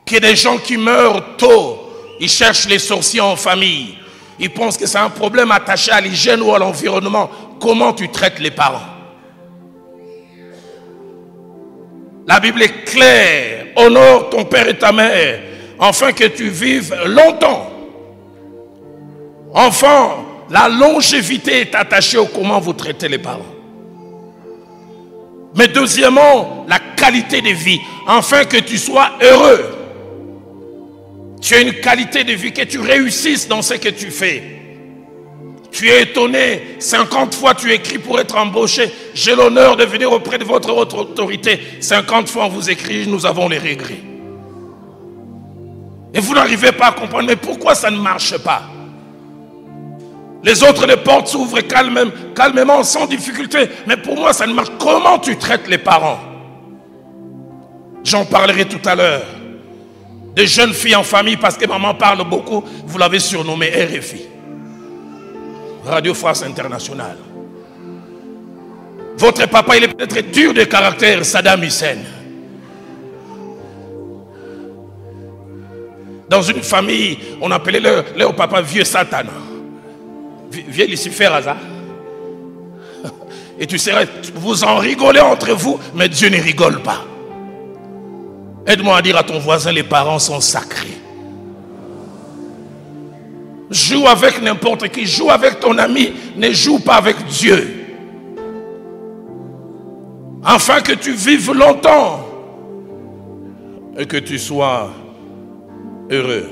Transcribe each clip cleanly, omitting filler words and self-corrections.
qu'il y ait des gens qui meurent tôt. Ils cherchent les sorciers en famille. Ils pensent que c'est un problème attaché à l'hygiène ou à l'environnement. Comment tu traites les parents? La Bible est claire. Honore ton père et ta mère, afin que tu vives longtemps. Enfant, la longévité est attachée au comment vous traitez les parents. Mais deuxièmement, la qualité de vie, afin que tu sois heureux. Tu as une qualité de vie, que tu réussisses dans ce que tu fais. Tu es étonné, 50 fois tu écris pour être embauché. J'ai l'honneur de venir auprès de votre autorité. 50 fois on vous écrit, nous avons les regrets. Et vous n'arrivez pas à comprendre, mais pourquoi ça ne marche pas? Les autres, les portes s'ouvrent calmement, sans difficulté. Mais pour moi, ça ne marche. Comment tu traites les parents? J'en parlerai tout à l'heure. Des jeunes filles en famille, parce que maman parle beaucoup, vous l'avez surnommée RFI. Radio France Internationale. Votre papa, il est peut-être dur de caractère, Saddam Hussein. Dans une famille, on appelait leur papa vieux Satan. Vieux Lucifer Hazard. Et tu serais, vous en rigolez entre vous, mais Dieu ne rigole pas. Aide-moi à dire à ton voisin, les parents sont sacrés. Joue avec n'importe qui, joue avec ton ami, ne joue pas avec Dieu. Afin que tu vives longtemps et que tu sois heureux.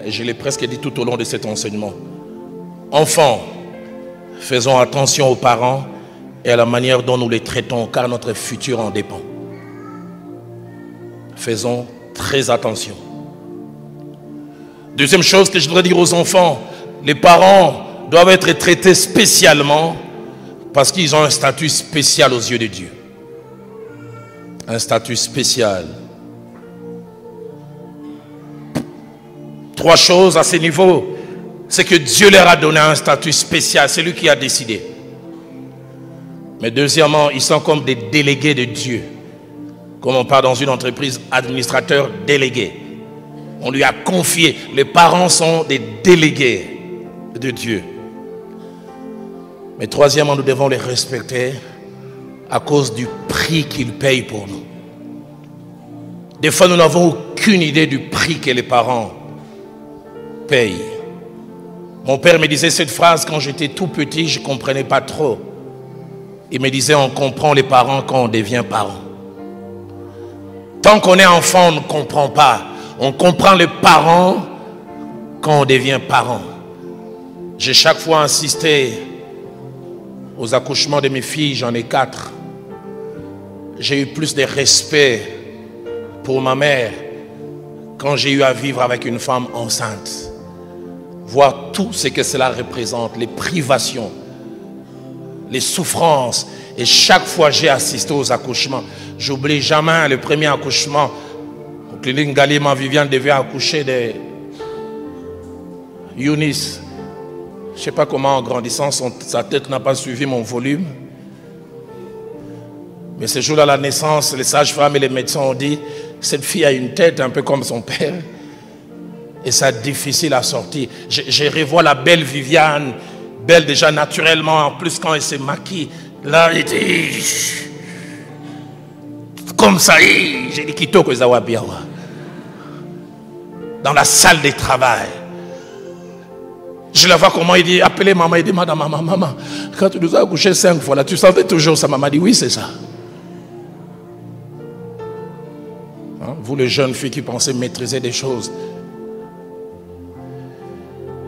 Et je l'ai presque dit tout au long de cet enseignement. Enfants, faisons attention aux parents et à la manière dont nous les traitons, car notre futur en dépend. Faisons très attention. Deuxième chose que je voudrais dire aux enfants, les parents doivent être traités spécialement parce qu'ils ont un statut spécial aux yeux de Dieu. Un statut spécial. 3 choses à ce niveau. C'est que Dieu leur a donné un statut spécial. C'est lui qui a décidé. Mais deuxièmement, ils sont comme des délégués de Dieu. Comme on parle dans une entreprise, administrateur délégué. On lui a confié. Les parents sont des délégués de Dieu. Mais troisièmement, nous devons les respecter à cause du prix qu'ils payent pour nous. Des fois, nous n'avons aucune idée du prix que les parents payent. Mon père me disait cette phrase quand j'étais tout petit, je ne comprenais pas trop. Il me disait, on comprend les parents quand on devient parent. Tant qu'on est enfant, on ne comprend pas. On comprend les parents quand on devient parent. J'ai chaque fois insisté aux accouchements de mes filles, j'en ai 4. J'ai eu plus de respect pour ma mère quand j'ai eu à vivre avec une femme enceinte. Voir tout ce que cela représente, les privations, les souffrances. Et chaque fois j'ai assisté aux accouchements. J'oublie jamais le premier accouchement. Au clinique Galima, Viviane devait accoucher de Younis. Je ne sais pas comment en grandissant, sa tête n'a pas suivi mon volume. Mais ce jour-là, à la naissance, les sages-femmes et les médecins ont dit, cette fille a une tête un peu comme son père. Et c'est difficile à sortir. Je revois la belle Viviane, belle déjà naturellement, en plus quand elle se maquille. Là, il dit, comme ça, j'ai dit, Kitoko Zawabiawa. Dans la salle de travail. Je la vois comment il dit, appelez maman, il dit, madame, maman, quand tu nous as accouché 5 fois, là, tu savais toujours ça. Maman dit, oui, c'est ça. Hein? Vous, les jeunes filles qui pensez maîtriser des choses.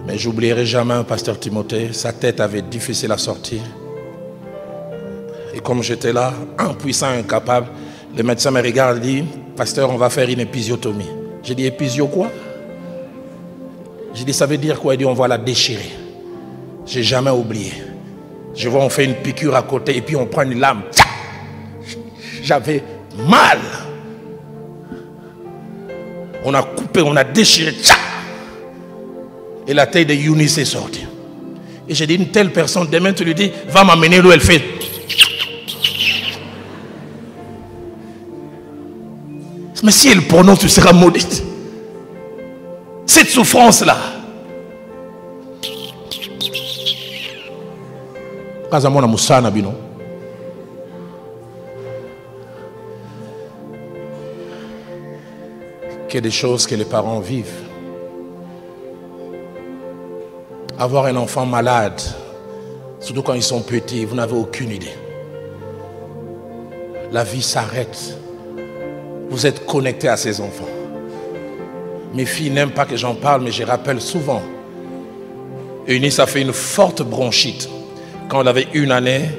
Mais j'oublierai jamais un pasteur Timothée, sa tête avait difficile à sortir. Et comme j'étais là, impuissant, incapable, le médecin me regarde et dit, pasteur, on va faire une épisiotomie. J'ai dit, épisio quoi? J'ai dit, ça veut dire quoi? Il dit, on va la déchirer. J'ai jamais oublié. Je vois, on fait une piqûre à côté et puis on prend une lame. J'avais mal. On a coupé, on a déchiré. Et la tête de Younis est sortie. Et j'ai dit, une telle personne, demain tu lui dis, va m'amener l'eau, elle fait. Mais si elle prononce, tu seras maudite. Cette souffrance-là. Qu'il y ait des choses que les parents vivent. Avoir un enfant malade, surtout quand ils sont petits, vous n'avez aucune idée. La vie s'arrête. Vous êtes connecté à ces enfants. Mes filles n'aiment pas que j'en parle, mais je rappelle souvent. Eunice a fait une forte bronchite quand elle avait 1 année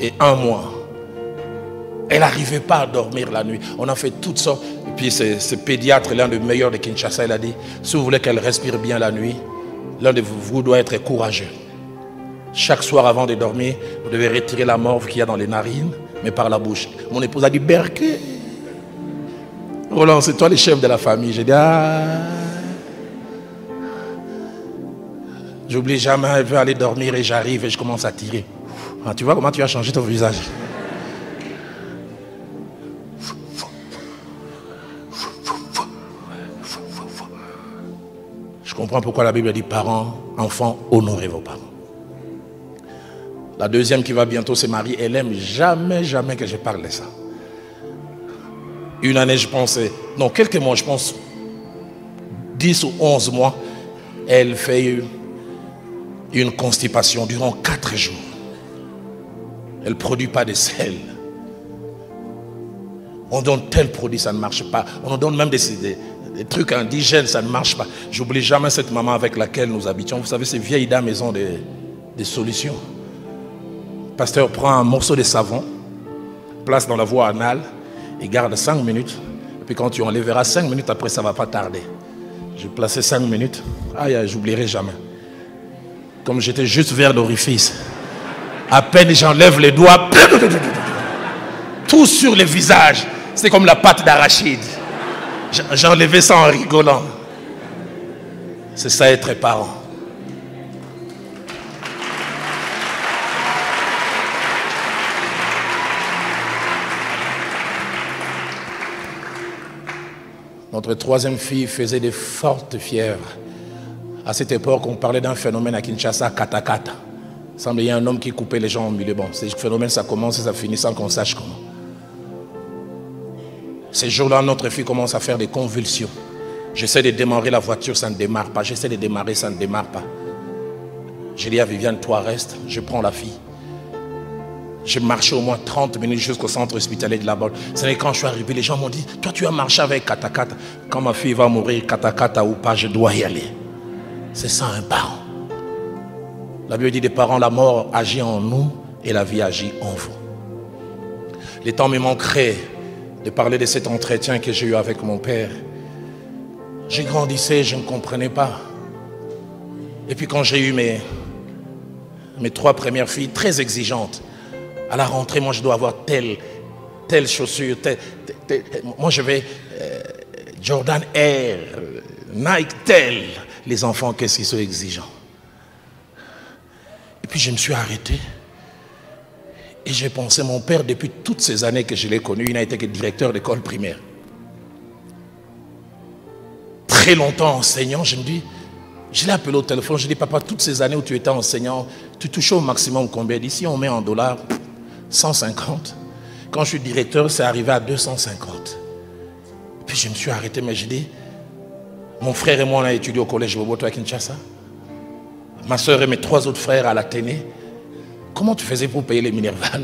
et 1 mois. Elle n'arrivait pas à dormir la nuit. On a fait toutes sortes. Et puis ce pédiatre, l'un des meilleurs de Kinshasa, il a dit, si vous voulez qu'elle respire bien la nuit, l'un de vous doit être courageux. Chaque soir avant de dormir, vous devez retirer la morve qu'il y a dans les narines, mais par la bouche. Mon épouse a dit, Berké, Roland, c'est toi le chef de la famille. J'ai dit, ah. J'oublie jamais, elle veut aller dormir et j'arrive et je commence à tirer. Ah, tu vois comment tu as changé ton visage? Je comprends pourquoi la Bible dit parents, enfants, honorez vos parents. La deuxième qui va bientôt se marier, elle aime jamais que je parle de ça. 1 année, je pensais, non, quelques mois, je pense, 10 ou 11 mois, elle fait une constipation durant 4 jours. Elle ne produit pas de sel. On donne tel produit, ça ne marche pas. On nous donne même des trucs indigènes, ça ne marche pas. J'oublie jamais cette maman avec laquelle nous habitions. Vous savez, ces vieilles dames, elles ont des solutions. Le pasteur prend un morceau de savon, place dans la voie anale et garde 5 minutes. Et puis quand tu enlèveras 5 minutes, après ça ne va pas tarder. J'ai placé 5 minutes. Aïe, j'oublierai jamais. Comme j'étais juste vers l'orifice. À peine j'enlève les doigts. Tout sur le visage. C'est comme la pâte d'arachide. J'ai enlevé ça en rigolant. C'est ça être parent. Notre troisième fille faisait de fortes fièvres. À cette époque, on parlait d'un phénomène à Kinshasa, katakata. Il semble qu'il y a un homme qui coupait les gens au milieu. Bon, ce phénomène, ça commence et ça finit sans qu'on sache comment. Ces jours-là, notre fille commence à faire des convulsions. J'essaie de démarrer la voiture, ça ne démarre pas. J'essaie de démarrer, ça ne démarre pas. J'ai dit à Viviane, toi reste, je prends la fille. J'ai marché au moins 30 minutes jusqu'au centre hospitalier de la Baule. C'est vrai, quand je suis arrivé, les gens m'ont dit, toi tu as marché avec katakata. Quand ma fille va mourir, katakata ou pas, je dois y aller. C'est ça un parent. La Bible dit des parents, la mort agit en nous et la vie agit en vous. Les temps me manqueraient de parler de cet entretien que j'ai eu avec mon père. J'ai grandissé, je ne comprenais pas. Et puis quand j'ai eu mes 3 premières filles, très exigeantes, à la rentrée, moi je dois avoir telle chaussure, moi je vais Jordan Air, Nike tel. Les enfants, qu'est-ce qu'ils sont exigeants. Et puis je me suis arrêté. Et j'ai pensé, mon père, depuis toutes ces années que je l'ai connu, il n'a été que directeur d'école primaire. Très longtemps enseignant, je me dis, je l'ai appelé au téléphone, je dis, papa, toutes ces années où tu étais enseignant, tu touchais au maximum combien? D'ici, on met en dollars 150. Quand je suis directeur, c'est arrivé à 250. Puis je me suis arrêté, mais je dis, mon frère et moi, on a étudié au collège Boboto à Kinshasa. Ma soeur et mes 3 autres frères à l'Athénée. Comment tu faisais pour payer les Minerval?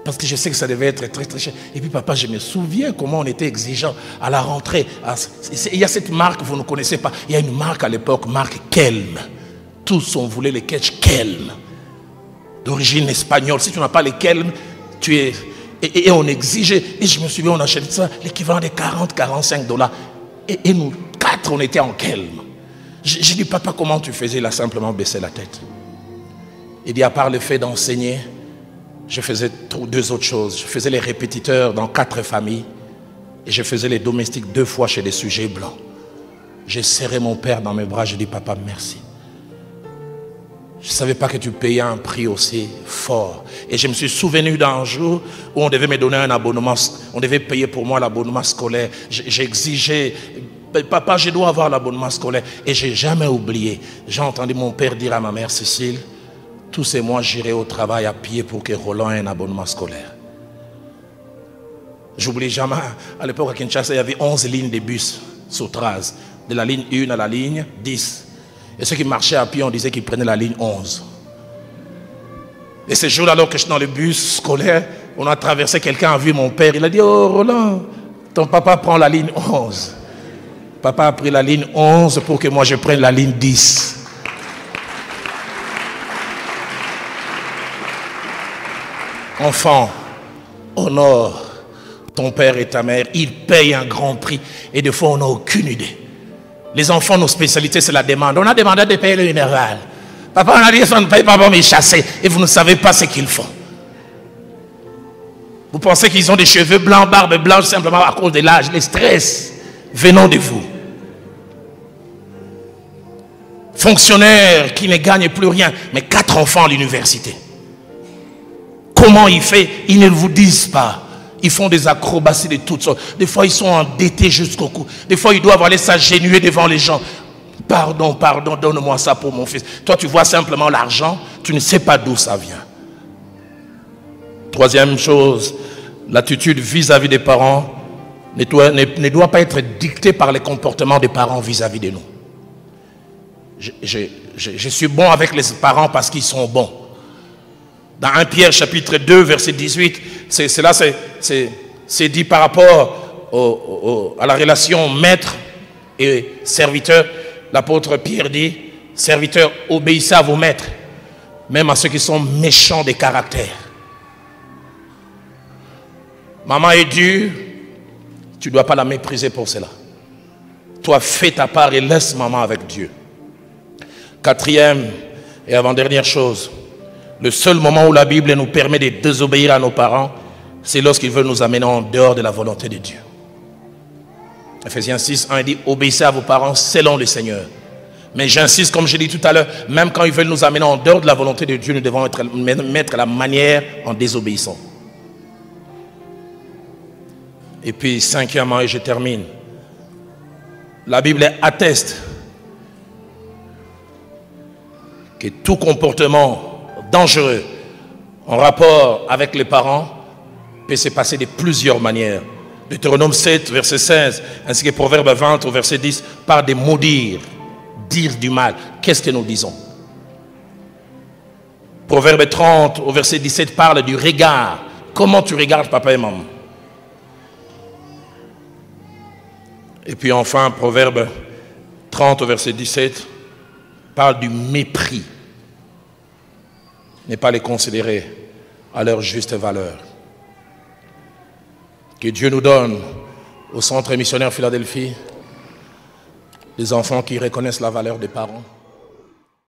Parce que je sais que ça devait être très très cher. Et puis papa, je me souviens comment on était exigeant à la rentrée. Il y a cette marque, vous ne connaissez pas. Il y a une marque à l'époque, marque Kelm. Tous on voulait les ketch Kelm. D'origine espagnole. Si tu n'as pas les Kelm, tu es... Et on exigeait. Et je me souviens, on achetait ça, l'équivalent de 40-45 $. Et nous 4, on était en Kelm. J'ai dit, papa, comment tu faisais? Il a simplement baissé la tête. Il dit, à part le fait d'enseigner, je faisais 2 autres choses. Je faisais les répétiteurs dans 4 familles. Et je faisais les domestiques 2 fois chez des sujets blancs. J'ai serré mon père dans mes bras. J'ai dit, papa, merci. Je ne savais pas que tu payais un prix aussi fort. Et je me suis souvenu d'un jour où on devait me donner un abonnement, on devait payer pour moi l'abonnement scolaire. J'exigeais, papa, je dois avoir l'abonnement scolaire. Et je n'ai jamais oublié. J'ai entendu mon père dire à ma mère Cécile, tous ces mois, j'irai au travail à pied pour que Roland ait un abonnement scolaire. J'oublie jamais, à l'époque à Kinshasa, il y avait 11 lignes de bus sur Traz, de la ligne 1 à la ligne 10. Et ceux qui marchaient à pied, on disait qu'ils prenaient la ligne 11. Et ce jour-là, alors que je suis dans le bus scolaire, on a traversé, quelqu'un a vu mon père, il a dit, oh Roland, ton papa prend la ligne 11. Papa a pris la ligne 11 pour que moi je prenne la ligne 10. Enfant, honore ton père et ta mère, ils payent un grand prix et des fois on n'a aucune idée. Les enfants, nos spécialités, c'est la demande. On a demandé de payer le minéral. Papa, on a dit, ça ne paye pas pour me chasser. Et vous ne savez pas ce qu'ils font. Vous pensez qu'ils ont des cheveux blancs, barbe blanche, simplement à cause de l'âge, le stress venant de vous. Fonctionnaire qui ne gagne plus rien, mais 4 enfants à l'université. Comment il fait? Ils ne vous disent pas. Ils font des acrobaties de toutes sortes. Des fois, ils sont endettés jusqu'au cou. Des fois, ils doivent aller s'agenouiller devant les gens. Pardon, pardon, donne-moi ça pour mon fils. Toi, tu vois simplement l'argent. Tu ne sais pas d'où ça vient. Troisième chose, l'attitude vis-à-vis des parents ne doit pas être dictée par les comportements des parents vis-à-vis de nous. Je suis bon avec les parents parce qu'ils sont bons. Dans 1 Pierre chapitre 2 verset 18, c'est dit par rapport à la relation maître et serviteur. L'apôtre Pierre dit, serviteurs, obéissez à vos maîtres, même à ceux qui sont méchants de caractère. Maman est dure, tu ne dois pas la mépriser pour cela. Toi, fais ta part et laisse maman avec Dieu. Quatrième et avant-dernière chose, le seul moment où la Bible nous permet de désobéir à nos parents, c'est lorsqu'ils veulent nous amener en dehors de la volonté de Dieu. Ephésiens 6, 1 dit, obéissez à vos parents selon le Seigneur. Mais j'insiste, comme je l'ai dit tout à l'heure, même quand ils veulent nous amener en dehors de la volonté de Dieu, nous devons mettre la manière en désobéissant. Et puis, cinquièmement, et je termine, la Bible atteste que tout comportement dangereux en rapport avec les parents peut se passer de plusieurs manières. Deutéronome 7, verset 16, ainsi que Proverbe 20, au verset 10, par des maudire, dire du mal. Qu'est-ce que nous disons? Proverbe 30, au verset 17, parle du regard. Comment tu regardes papa et maman? Et puis enfin, Proverbe 30, au verset 17, parle du mépris. Ne pas les considérer à leur juste valeur. Que Dieu nous donne, au Centre missionnaire Philadelphie, des enfants qui reconnaissent la valeur des parents.